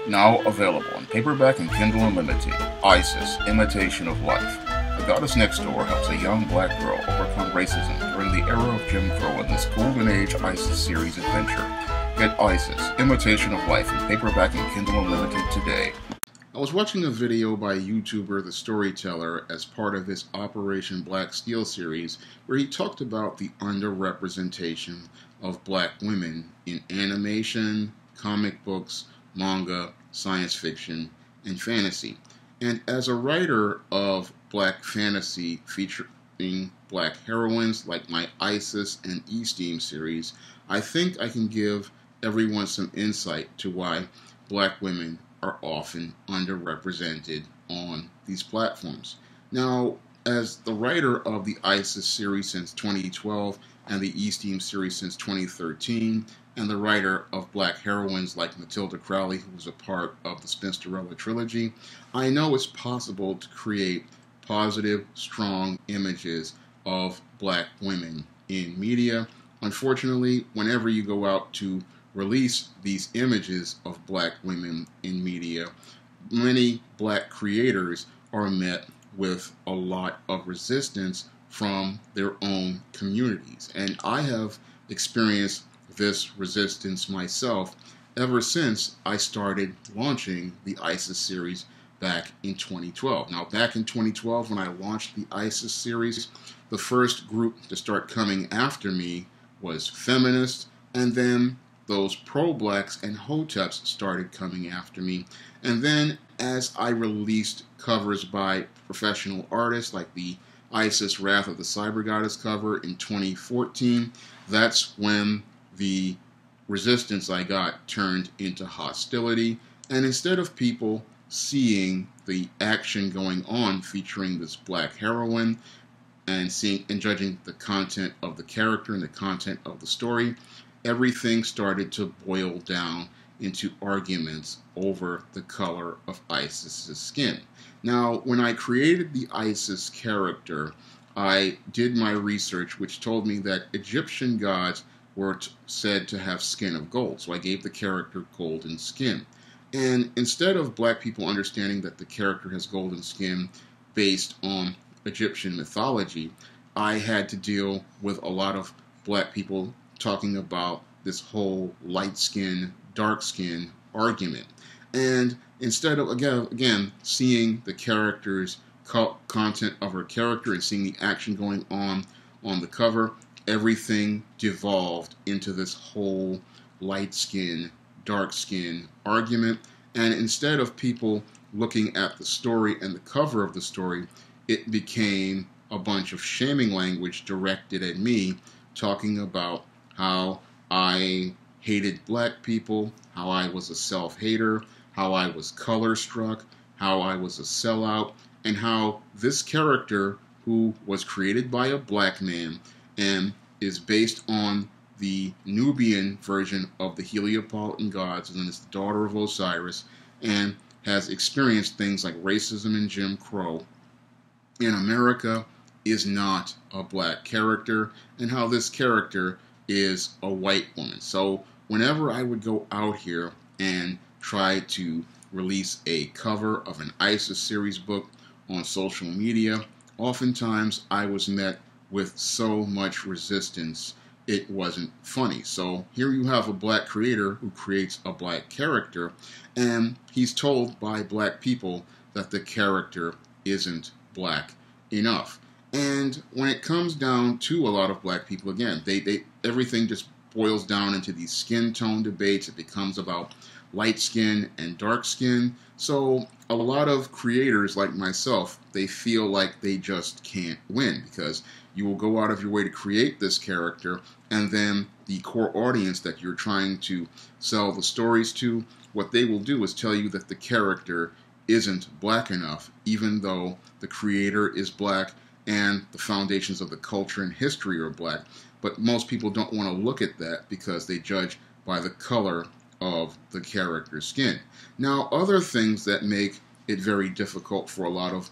Now available in paperback and Kindle Unlimited, Isis, Imitation of Life. The Goddess Next Door helps a young black girl overcome racism during the era of Jim Crow in this Golden Age Isis series adventure. Get Isis, Imitation of Life in paperback and Kindle Unlimited today. I was watching a video by YouTuber The Storyteller as part of his Operation Black Steel series where he talked about the underrepresentation of black women in animation, comic books, manga, science fiction, and fantasy. And as a writer of black fantasy featuring black heroines like my Isis and E-Steam series, I think I can give everyone some insight to why black women are often underrepresented on these platforms. Now, as the writer of the Isis series since 2012 and the E-Steam series since 2013, and the writer of black heroines like Matilda Crowley, who was a part of the Spinsterella trilogy, I know it's possible to create positive, strong images of black women in media. Unfortunately, whenever you go out to release these images of black women in media, many black creators are met with a lot of resistance from their own communities. And I have experienced this resistance myself ever since I started launching the Isis series back in 2012. Now, back in 2012, when I launched the Isis series, the first group to start coming after me was feminists, and then those pro-blacks and hoteps started coming after me. And then as I released covers by professional artists like the Isis Wrath of the Cyber Goddess cover in 2014, that's when the resistance I got turned into hostility. And instead of people seeing the action going on featuring this black heroine and seeing and judging the content of the character and the content of the story, everything started to boil down into arguments over the color of Isis's skin. Now, when I created the Isis character, I did my research, which told me that Egyptian gods were said to have skin of gold, so I gave the character golden skin. And instead of black people understanding that the character has golden skin based on Egyptian mythology, I had to deal with a lot of black people talking about this whole light skin, dark skin argument. And instead of, again seeing the character's content of her character and seeing the action going on the cover, everything devolved into this whole light skin, dark skin argument. And instead of people looking at the story and the cover of the story, it became a bunch of shaming language directed at me, talking about how I hated black people, how I was a self-hater, how I was color-struck, how I was a sellout, and how this character, who was created by a black man and is based on the Nubian version of the Heliopolitan gods, and is the daughter of Osiris, and has experienced things like racism and Jim Crow in America, is not a black character, and how this character is a white woman. So whenever I would go out here and try to release a cover of an Isis series book on social media, oftentimes I was met with so much resistance it wasn't funny. So here you have a black creator who creates a black character, and he's told by black people that the character isn't black enough. And when it comes down to a lot of black people, again, everything just boils down into these skin tone debates. It becomes about light skin and dark skin. So a lot of creators like myself, they feel like they just can't win, because you will go out of your way to create this character, and then the core audience that you're trying to sell the stories to, what they will do is tell you that the character isn't black enough, even though the creator is black and the foundations of the culture and history are black. But most people don't want to look at that because they judge by the color of the character's skin. Now, other things that make it very difficult for a lot of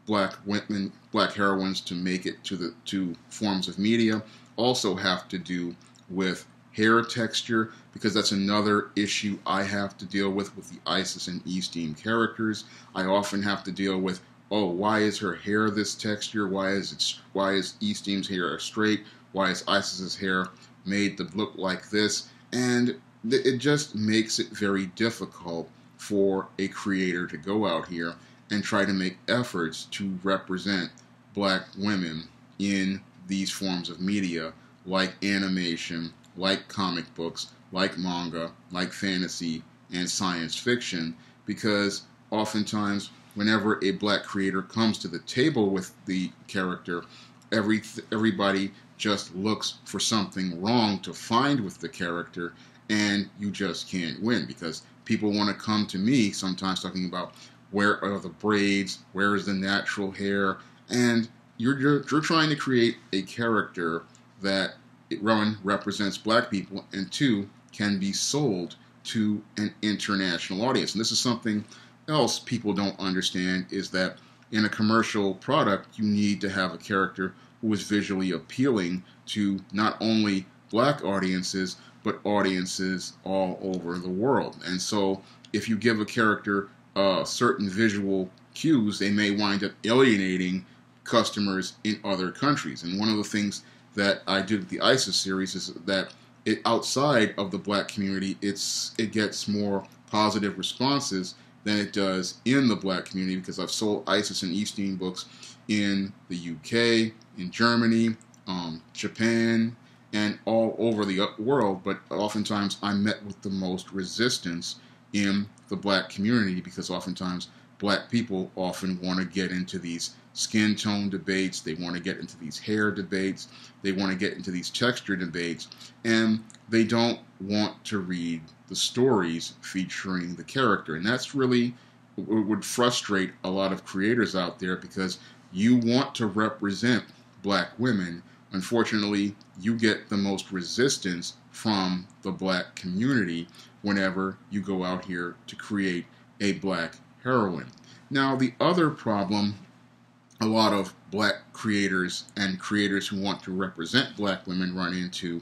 black women, black heroines, to make it to forms of media also have to do with hair texture, because that's another issue I have to deal with the Isis and E-Steam characters. I often have to deal with, oh, why is her hair this texture? Why is E-Steam's hair straight? Why is Isis's hair made to look like this? And it just makes it very difficult for a creator to go out here and try to make efforts to represent black women in these forms of media, like animation, like comic books, like manga, like fantasy, and science fiction, because oftentimes whenever a black creator comes to the table with the character, everybody just looks for something wrong to find with the character, and you just can't win, because people want to come to me sometimes talking about where are the braids, where is the natural hair, and you're trying to create a character that, one, represents black people, and two, can be sold to an international audience. And this is something else people don't understand, is that in a commercial product, you need to have a character who is visually appealing to not only black audiences, but audiences all over the world. And so if you give a character certain visual cues, they may wind up alienating customers in other countries. And one of the things that I did with the Isis series is that outside of the black community, it gets more positive responses than it does in the black community, because I've sold Isis and E-Steam books in the UK, in Germany, Japan, and all over the world, but oftentimes I'm met with the most resistance in the black community, because oftentimes black people often want to get into these skin tone debates, they want to get into these hair debates, they want to get into these texture debates, and they don't want to read the stories featuring the character. And that's really what would frustrate a lot of creators out there, because you want to represent black women. Unfortunately, you get the most resistance from the black community whenever you go out here to create a black heroine. Now, the other problem a lot of black creators and creators who want to represent black women run into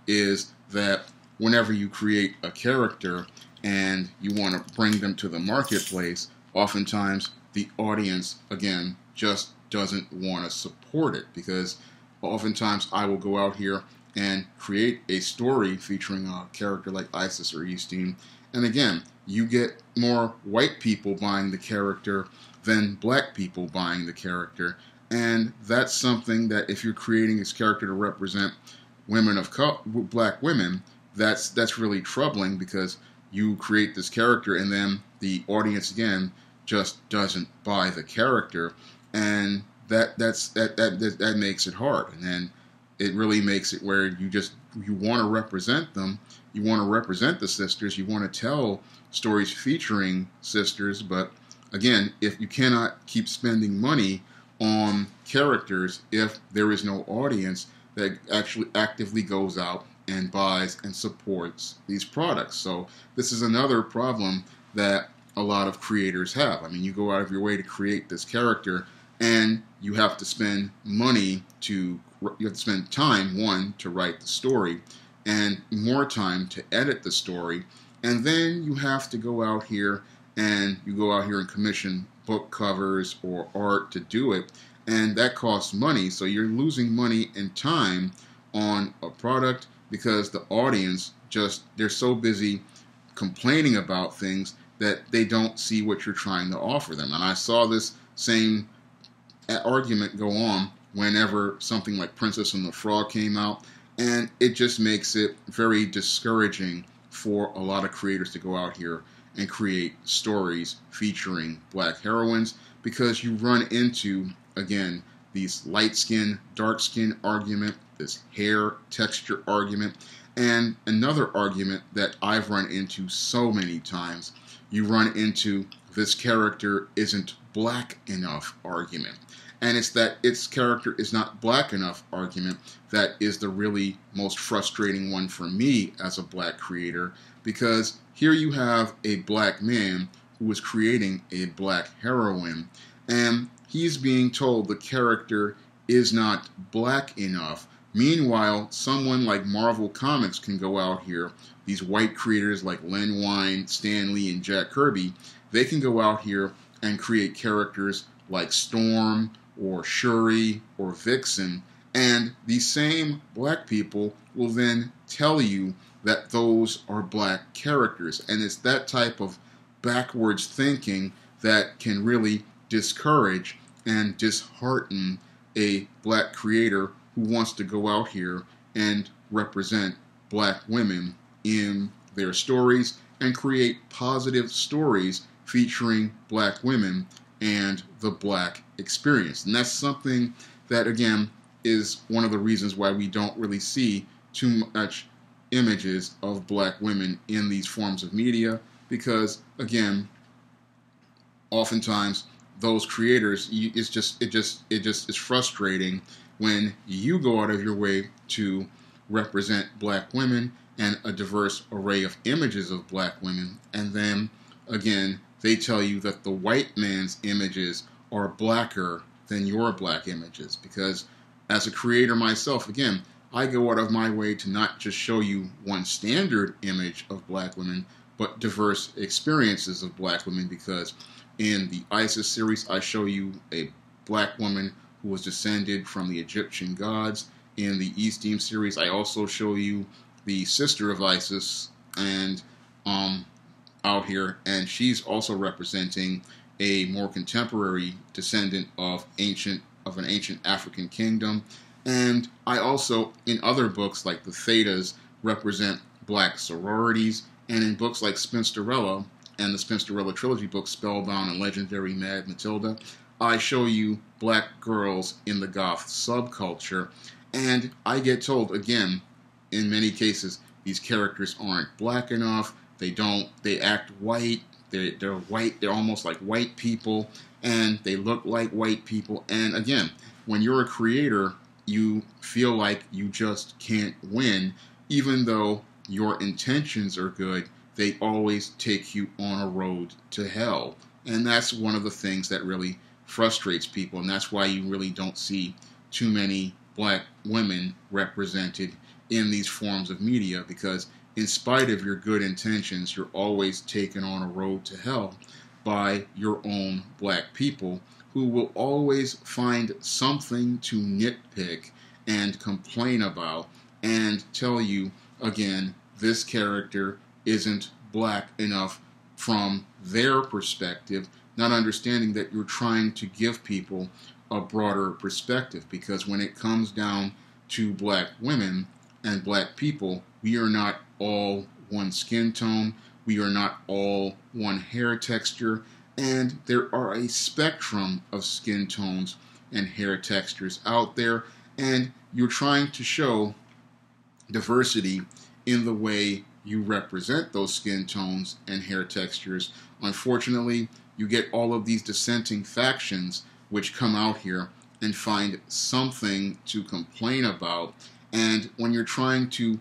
is that whenever you create a character and you want to bring them to the marketplace, oftentimes the audience, again, just doesn't want to support it, because oftentimes I will go out here and create a story featuring a character like Isis or E-Steam, and again, you get more white people buying the character than black people buying the character. And that's something that, if you're creating this character to represent women of color, black women, that's really troubling, because you create this character and then the audience again just doesn't buy the character, and that makes it hard. And then it really makes it where you want to represent them, you want to represent the sisters, you want to tell stories featuring sisters, but again, if you cannot keep spending money on characters if there is no audience that actually actively goes out and buys and supports these products. So this is another problem that a lot of creators have. I mean, you go out of your way to create this character, and you have to spend spend time, one, to write the story, and more time to edit the story, and then you have to go out here and commission book covers or art to do it, and that costs money. So you're losing money and time on a product because the audience they're so busy complaining about things that they don't see what you're trying to offer them. And I saw this same argument go on whenever something like Princess and the Frog came out, and it just makes it very discouraging for a lot of creators to go out here and create stories featuring black heroines, because you run into, again, these light skin, dark skin argument, this hair texture argument, and another argument that I've run into so many times, you run into this character isn't black enough argument. And it's that its character is not black enough argument that is the really most frustrating one for me as a black creator, because here you have a black man who is creating a black heroine, and he's being told the character is not black enough Meanwhile, someone like Marvel Comics can go out here, these white creators like Len Wein, Stan Lee, and Jack Kirby, they can go out here and create characters like Storm or Shuri or Vixen, and these same black people will then tell you that those are black characters. And it's that type of backwards thinking that can really discourage and dishearten a black creator who wants to go out here and represent black women in their stories and create positive stories featuring black women and the black experience. And that's something that, again, is one of the reasons why we don't really see too much images of black women in these forms of media, because, again, oftentimes those creators, it just is frustrating when you go out of your way to represent black women and a diverse array of images of black women, and then, again, they tell you that the white man's images are blacker than your black images. Because as a creator myself, again, I go out of my way to not just show you one standard image of black women, but diverse experiences of black women, because in the ISIS series, I show you a black woman who was descended from the Egyptian gods. In the East series, I also show you the sister of Isis and out here, and she's also representing a more contemporary descendant of an ancient African kingdom. And I also, in other books like the Thetas, represent black sororities, and in books like Spinsterella and the Spinsterella trilogy books, Spellbound and Legendary Mad Matilda, I show you black girls in the goth subculture. And I get told, again, in many cases, these characters aren't black enough, they act white, they're white, they're almost like white people, and they look like white people. And again, when you're a creator, you feel like you just can't win, even though your intentions are good. They always take you on a road to hell. And that's one of the things that really frustrates people, and that's why you really don't see too many black women represented in these forms of media, because in spite of your good intentions, you're always taken on a road to hell by your own black people, who will always find something to nitpick and complain about and tell you, again, this character isn't black enough from their perspective, not understanding that you're trying to give people a broader perspective. Because when it comes down to black women and black people, we are not all one skin tone, we are not all one hair texture, and there are a spectrum of skin tones and hair textures out there, and you're trying to show diversity in the way you represent those skin tones and hair textures. Unfortunately, you get all of these dissenting factions which come out here and find something to complain about. And when you're trying to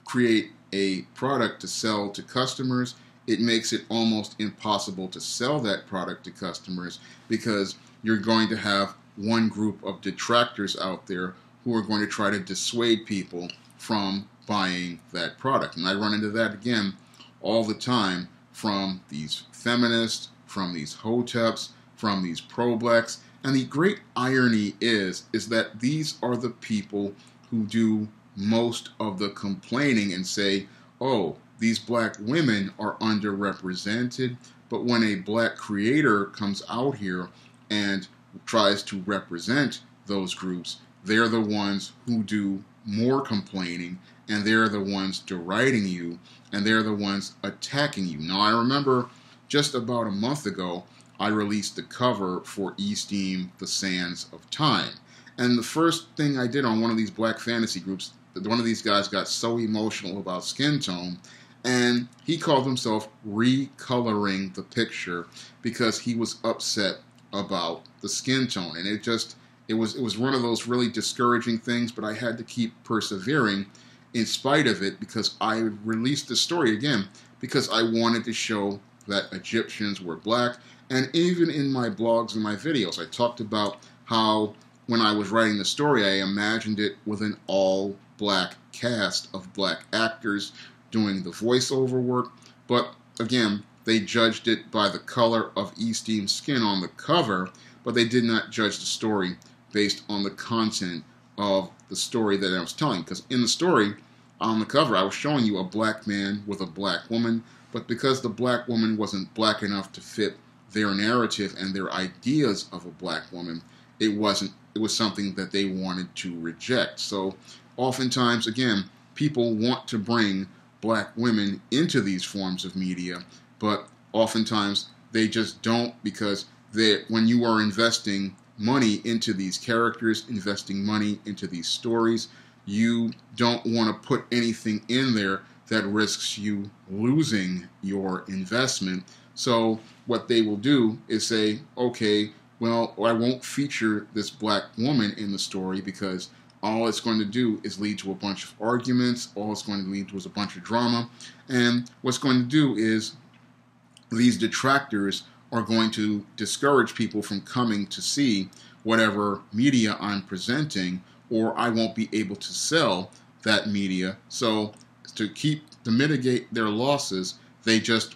create a product to sell to customers, it makes it almost impossible to sell that product to customers, because you're going to have one group of detractors out there who are going to try to dissuade people from buying that product. And I run into that again all the time from these feminists, from these hoteps, from these pro-blacks. And the great irony is that these are the people who do most of the complaining and say, oh, these black women are underrepresented. But when a black creator comes out here and tries to represent those groups, they're the ones who do more complaining, and they're the ones deriding you, and they're the ones attacking you. Now, I remember just about a month ago, I released the cover for Esteem The Sands of Time. And the first thing I did on one of these black fantasy groups, one of these guys got so emotional about skin tone, and he called himself recoloring the picture because he was upset about the skin tone. And it was one of those really discouraging things, but I had to keep persevering in spite of it, because I released the story again because I wanted to show that Egyptians were black. And even in my blogs and my videos, I talked about how when I was writing the story, I imagined it with an all-black cast of black actors doing the voiceover work. But again, they judged it by the color of Easteen's skin on the cover, but they did not judge the story based on the content of the story that I was telling. Because in the story, on the cover, I was showing you a black man with a black woman, but because the black woman wasn't black enough to fit their narrative and their ideas of a black woman, it was something that they wanted to reject. So oftentimes, again, people want to bring black women into these forms of media, but oftentimes they just don't, because when you are investing money into these characters, investing money into these stories, you don't want to put anything in there that risks you losing your investment. So what they will do is say, okay, well, I won't feature this black woman in the story because all it's going to do is lead to a bunch of arguments. All it's going to lead to is a bunch of drama. And what's going to do is these detractors are going to discourage people from coming to see whatever media I'm presenting, or I won't be able to sell that media. So to mitigate their losses, they just,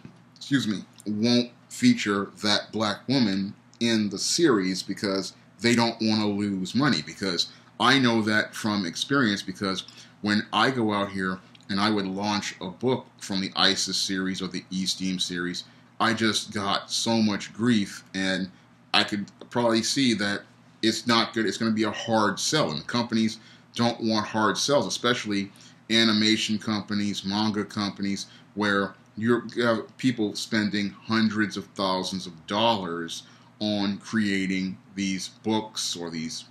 won't feature that black woman in the series because they don't want to lose money. Because I know that from experience, because when I go out here and I would launch a book from the ISIS series or the Easteen series, I just got so much grief, and I could probably see that it's not good. It's going to be a hard sell, and companies don't want hard sells, especially animation companies, manga companies, where you have people spending hundreds of thousands of dollars on creating these books or these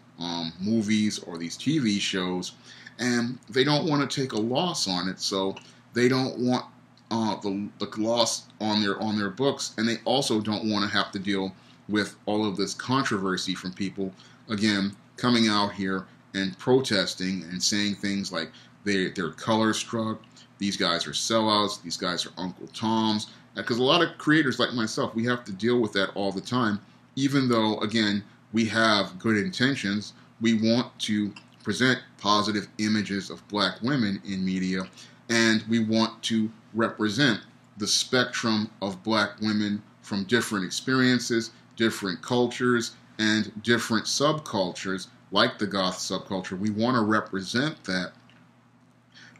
movies or these TV shows, and they don't want to take a loss on it, so they don't want the loss on their books, and they also don't want to have to deal with all of this controversy from people, again, coming out here and protesting and saying things like they're color struck, these guys are sellouts, these guys are Uncle Toms, because a lot of creators like myself, we have to deal with that all the time, even though, again, we have good intentions. We want to present positive images of black women in media, and we want to represent the spectrum of black women from different experiences, different cultures, and different subcultures, like the goth subculture. We want to represent that,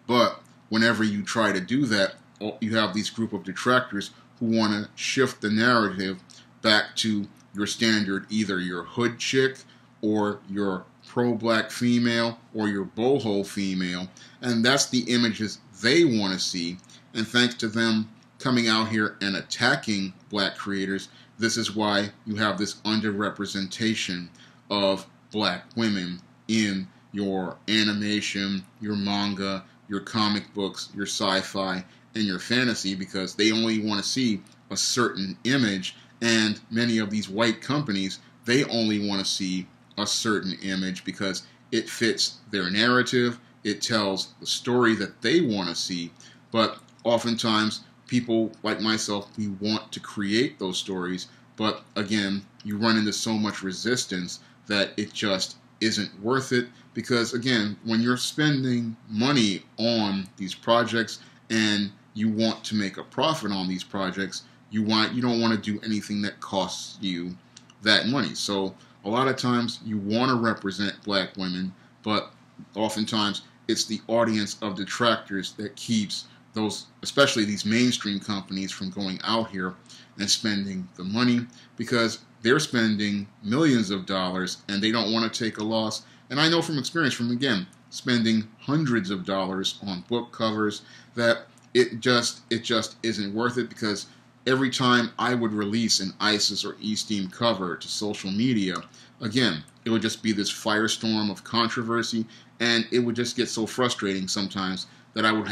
but whenever you try to do that, you have these group of detractors who want to shift the narrative back to your standard, either your hood chick or your pro-black female or your boho female, and that's the images they want to see. And thanks to them coming out here and attacking black creators, this is why you have this underrepresentation of black women in your animation, your manga, your comic books, your sci-fi, and your fantasy, because they only want to see a certain image, and many of these white companies, they only want to see a certain image because it fits their narrative, it tells the story that they want to see. But oftentimes, people like myself, we want to create those stories, but again, you run into so much resistance that it just isn't worth it, because again, when you're spending money on these projects and you want to make a profit on these projects, you don't want to do anything that costs you that money. So a lot of times you want to represent black women, but oftentimes it's the audience of detractors that keeps those, especially these mainstream companies, from going out here and spending the money, because they're spending millions of dollars and they don't want to take a loss. And I know from experience, from again spending hundreds of dollars on book covers, that it just isn't worth it, because every time I would release an ISIS or Easteen cover to social media, again, it would just be this firestorm of controversy, and it would just get so frustrating sometimes that I would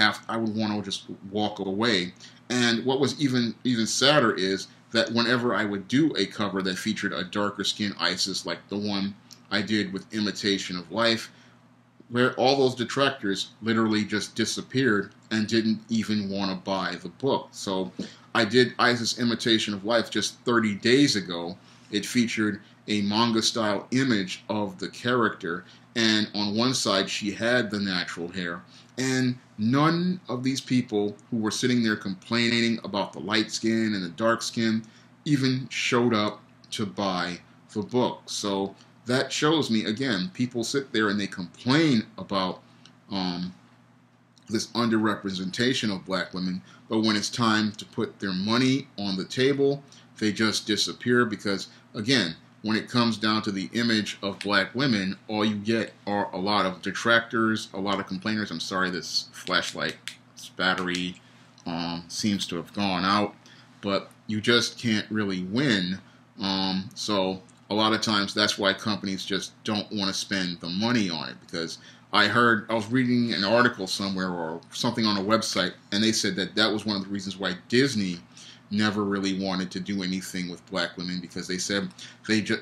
want to just walk away. And what was even sadder is that whenever I would do a cover that featured a darker skinned ISIS, like the one I did with Imitation of Life, where all those detractors literally just disappeared and didn't even want to buy the book. So I did ISIS Imitation of Life just 30 days ago. it featured a manga style image of the character, and on one side she had the natural hair, and none of these people who were sitting there complaining about the light skin and the dark skin even showed up to buy the book. So that shows me, again, people sit there and they complain about this underrepresentation of black women, but when it's time to put their money on the table, they just disappear because, again, when it comes down to the image of black women, all you get are a lot of detractors, a lot of complainers. I'm sorry, this flashlight, this battery seems to have gone out, but you just can't really win. So a lot of times that's why companies just don't want to spend the money on it, because I was reading an article somewhere or something on a website, and they said that that was one of the reasons why Disney never really wanted to do anything with black women, because they said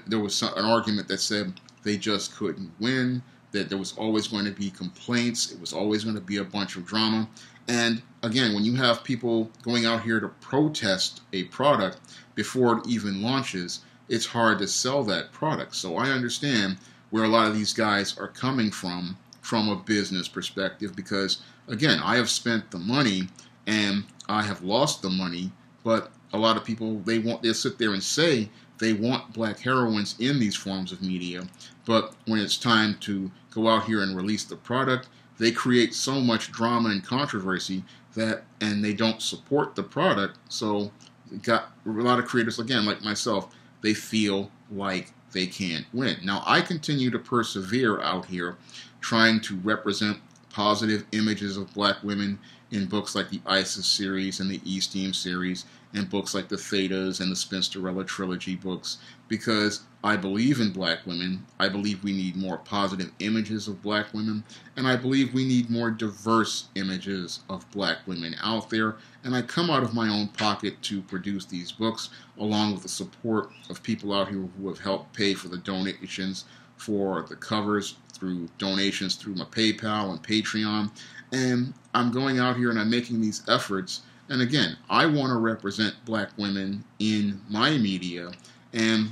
there was an argument that said they just couldn't win, that there was always going to be complaints, it was always going to be a bunch of drama. And again, when you have people going out here to protest a product before it even launches, it's hard to sell that product. So I understand where a lot of these guys are coming from a business perspective, because again, I have spent the money and I have lost the money. But a lot of people, they'll sit there and say they want black heroines in these forms of media, but when it's time to go out here and release the product, they create so much drama and controversy and they don't support the product. So got a lot of creators, again, like myself, they feel like they can't win. Now, I continue to persevere out here trying to represent positive images of black women in books like the Isis series and the E-Steam series, and books like the Thetas and the Spinsterella trilogy books, because I believe in black women. I believe we need more positive images of black women, and I believe we need more diverse images of black women out there, and I come out of my own pocket to produce these books, along with the support of people out here who have helped pay for the donations for the covers, through donations through my PayPal and Patreon. And I'm going out here and I'm making these efforts. And again, I want to represent black women in my media, and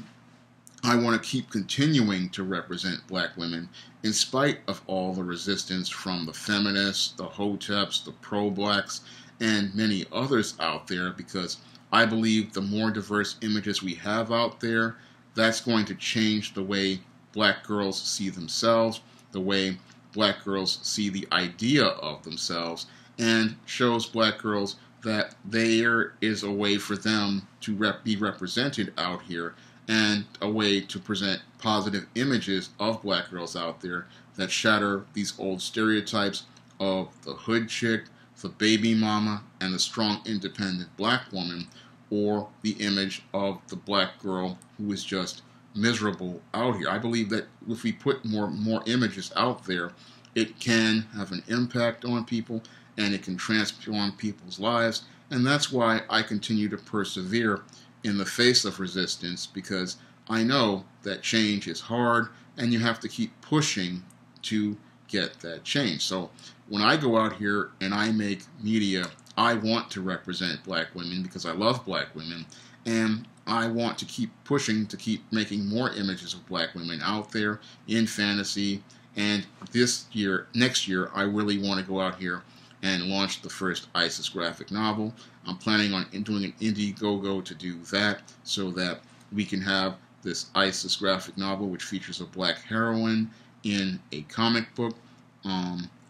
I want to keep continuing to represent black women in spite of all the resistance from the feminists, the hoteps, the pro-blacks, and many others out there, because I believe the more diverse images we have out there, that's going to change the way black girls see themselves, the way black girls see the idea of themselves, and shows black girls that there is a way for them to be represented out here, and a way to present positive images of black girls out there that shatter these old stereotypes of the hood chick, the baby mama, and the strong independent black woman, or the image of the black girl who is just miserable out here. I believe that if we put more images out there, it can have an impact on people, and it can transform people's lives. And that's why I continue to persevere in the face of resistance, because I know that change is hard, and you have to keep pushing to get that change. So when I go out here and I make media, I want to represent black women because I love black women, and I want to keep pushing to keep making more images of black women out there in fantasy. And next year, I really want to go out here and launch the first Isis graphic novel. I'm planning on doing an Indiegogo to do that, so that we can have this Isis graphic novel, which features a black heroine in a comic book.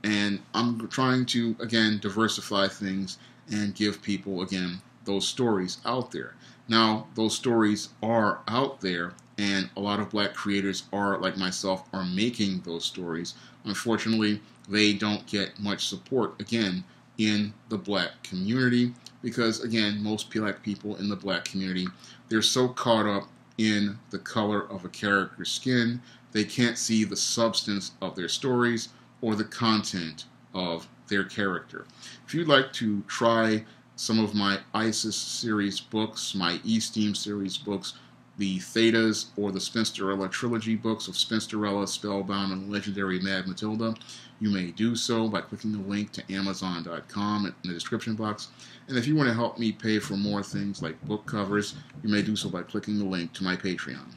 And I'm trying to, again, diversify things and give people, again, those stories out there. Now, those stories are out there, and a lot of black creators are, like myself, are making those stories. Unfortunately, they don't get much support, again, in the black community, because, again, most black people in the black community, they're so caught up in the color of a character's skin, they can't see the substance of their stories or the content of their character. If you'd like to try some of my Isis series books, my E-Steam series books, the Thetas or the Spinsterella trilogy books of Spinsterella, Spellbound, and Legendary Mad Matilda, you may do so by clicking the link to Amazon.com in the description box. And if you want to help me pay for more things like book covers, you may do so by clicking the link to my Patreon.